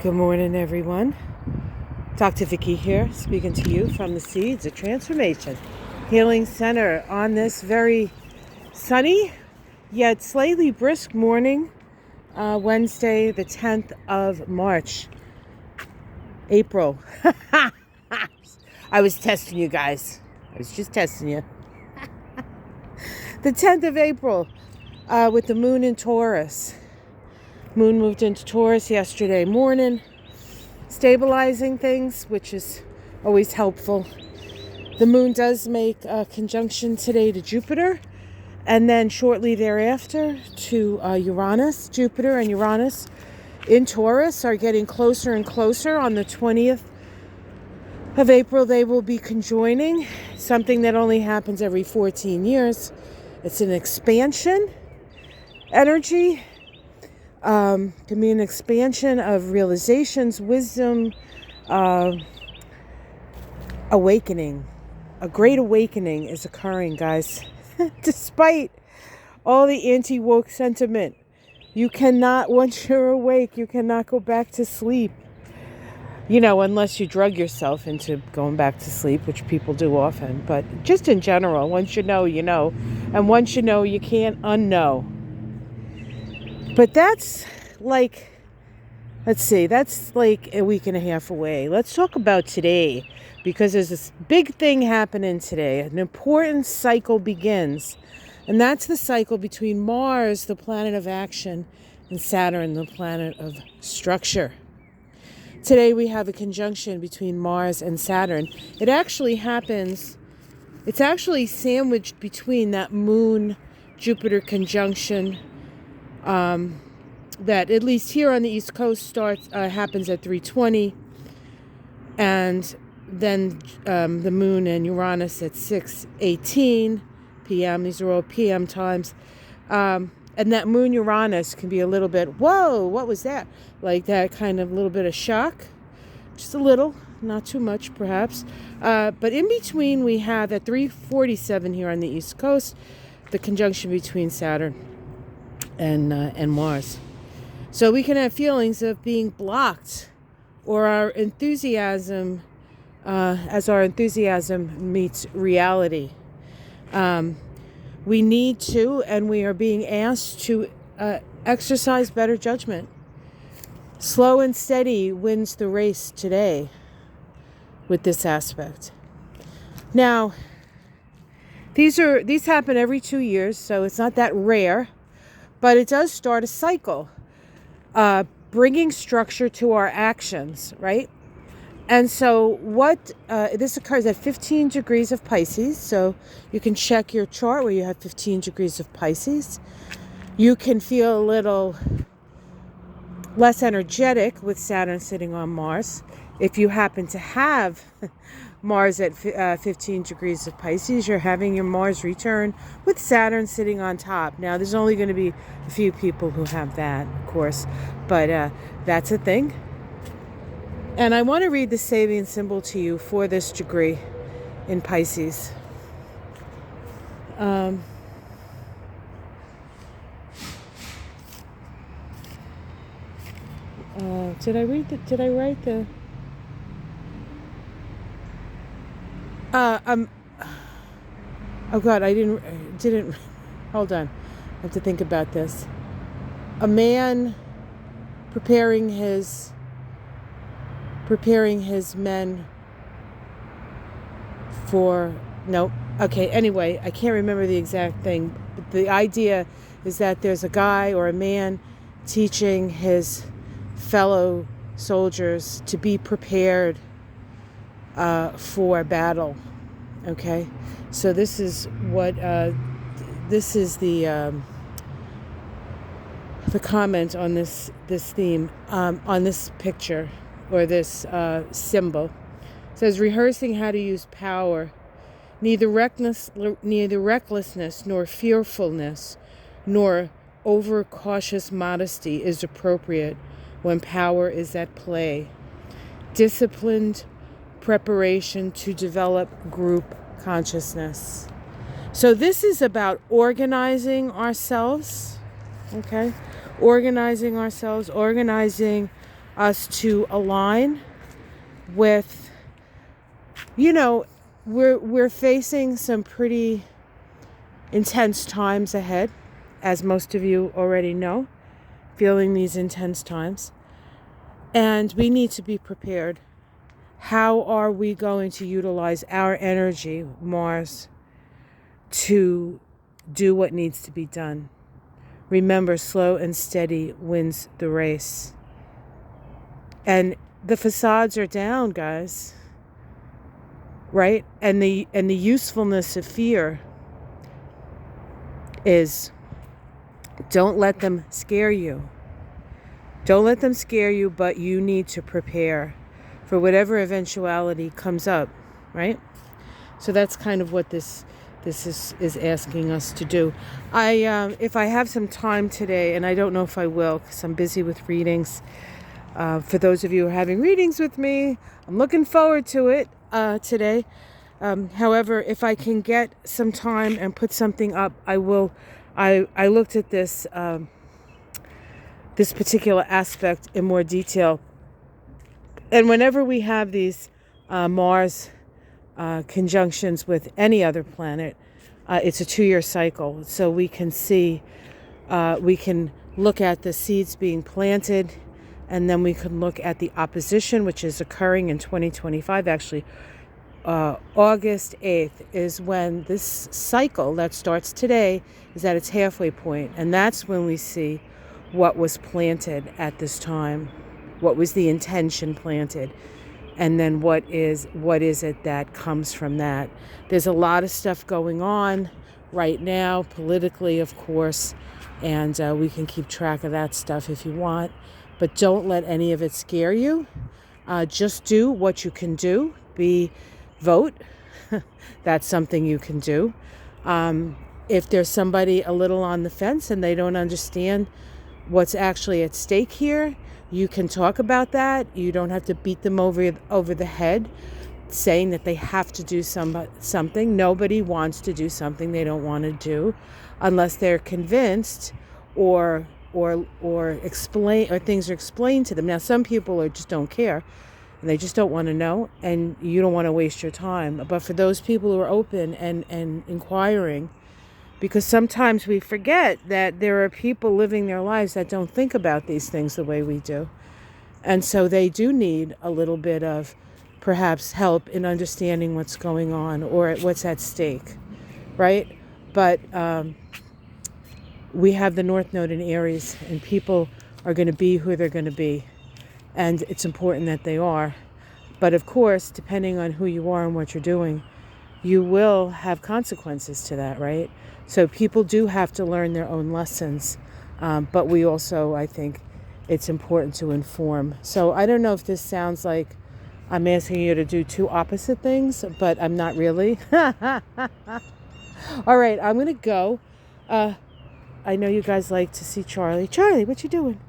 Good morning, everyone. Dr. Vicky here, speaking to you from the Seeds of Transformation Healing Center on this very sunny yet slightly brisk morning, Wednesday, the 10th of March. April. I was testing you guys. I was just testing you. The 10th of April, with the moon in Taurus. Moon moved into Taurus yesterday morning, stabilizing things, which is always helpful. The moon does make a conjunction today to Jupiter, and then shortly thereafter to Uranus. Jupiter and Uranus in Taurus are getting closer and closer. On the 20th of April, they will be conjoining, something that only happens every 14 years. It's an expansion energy. Can be an expansion of realizations, wisdom, awakening. A great awakening is occurring, guys. Despite all the anti-woke sentiment, you cannot, once you're awake, you cannot go back to sleep. You know, unless you drug yourself into going back to sleep, which people do often. But just in general, once you know, you know. And once you know, you can't unknow. But that's like, let's see, that's like a week and a half away. Let's talk about today, because there's this big thing happening today. An important cycle begins. And that's the cycle between Mars, the planet of action, and Saturn, the planet of structure. Today we have a conjunction between Mars and Saturn. It actually happens, it's actually sandwiched between that Moon-Jupiter conjunction that at least here on the East Coast happens at 3:20, and then the Moon and Uranus at 6:18 p.m. These are all p.m. times. And that Moon Uranus can be a little bit, whoa, what was that? Like that kind of little bit of shock. Just a little, not too much perhaps. But in between we have at 3:47 here on the East Coast, the conjunction between Saturn and Mars. So we can have feelings of being blocked, or our enthusiasm, as our enthusiasm meets reality. We need to, and we are being asked to exercise better judgment. Slow and steady wins the race today with this aspect. Now, these happen every 2 years, so it's not that rare, but it does start a cycle, bringing structure to our actions, right? And so this occurs at 15 degrees of Pisces. So you can check your chart where you have 15 degrees of Pisces. You can feel a little less energetic with Saturn sitting on Mars. If you happen to have Mars at 15 degrees of Pisces, you're having your Mars return with Saturn sitting on top. Now, there's only going to be a few people who have that, of course, but that's a thing. And I want to read the Sabian symbol to you for this degree in Pisces. Did I write the... oh God, I didn't, hold on. I have to think about this. A man preparing his men for, no, okay, anyway, I can't remember the exact thing, but the idea is that there's a guy or a man teaching his fellow soldiers to be prepared for battle. Okay, so this is what this is the comment on this theme, on this picture or this symbol. It says, rehearsing how to use power. Neither recklessness nor fearfulness nor overcautious modesty is appropriate when power is at play. Disciplined preparation to develop group consciousness. So this is about organizing ourselves, okay? Organizing ourselves, organizing us to align with, you know, we're facing some pretty intense times ahead, as most of you already know, feeling these intense times. And we need to be prepared. How are we going to utilize our energy, Mars, to do what needs to be done? Remember, slow and steady wins the race. And the facades are down, guys. Right? And the usefulness of fear is, don't let them scare you. Don't let them scare you, but you need to prepare for whatever eventuality comes up, right? So that's kind of what this is asking us to do. If I have some time today, and I don't know if I will because I'm busy with readings. For those of you who are having readings with me, I'm looking forward to it today. However, if I can get some time and put something up, I will. I looked at this particular aspect in more detail. And whenever we have these Mars conjunctions with any other planet, it's a 2-year cycle. So we can see, we can look at the seeds being planted, and then we can look at the opposition, which is occurring in 2025. Actually, August 8th is when this cycle that starts today is at its halfway point. And that's when we see what was planted at this time, what was the intention planted, and then what is it that comes from that. There's a lot of stuff going on right now, politically, of course, and we can keep track of that stuff if you want, but don't let any of it scare you. Just do what you can do. Vote. That's something you can do. If there's somebody a little on the fence and they don't understand what's actually at stake here, you can talk about that. You don't have to beat them over the head saying that they have to do something. Nobody wants to do something they don't want to do unless they're convinced or explain, or things are explained to them. Now, some people just don't care and they just don't want to know, and you don't want to waste your time. But for those people who are open and inquiring, because sometimes we forget that there are people living their lives that don't think about these things the way we do. And so they do need a little bit of perhaps help in understanding what's going on or what's at stake, right? But we have the North Node in Aries, and people are going to be who they're going to be. And it's important that they are. But of course, depending on who you are and what you're doing, you will have consequences to that, right? So people do have to learn their own lessons. But we also, I think, it's important to inform. So I don't know if this sounds like I'm asking you to do two opposite things, but I'm not really. All right, I'm going to go. I know you guys like to see Charlie. Charlie, what you doing?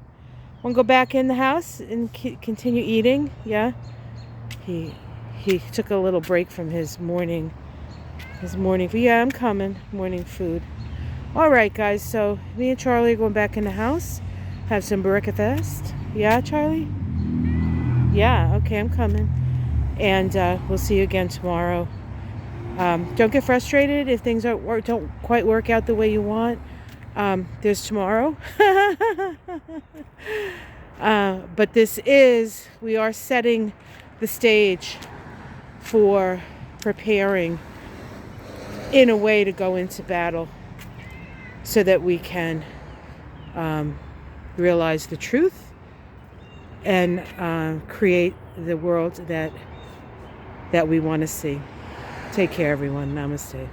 Want to go back in the house and continue eating? Yeah? He took a little break from his morning food. Yeah, I'm coming. Morning food. All right, guys. So me and Charlie are going back in the house. Have some breakfast. Yeah, Charlie? Yeah, okay, I'm coming. And we'll see you again tomorrow. Don't get frustrated if things don't quite work out the way you want. There's tomorrow. But we are setting the stage for preparing in a way to go into battle so that we can realize the truth and create the world that we want to see. Take care, everyone. Namaste.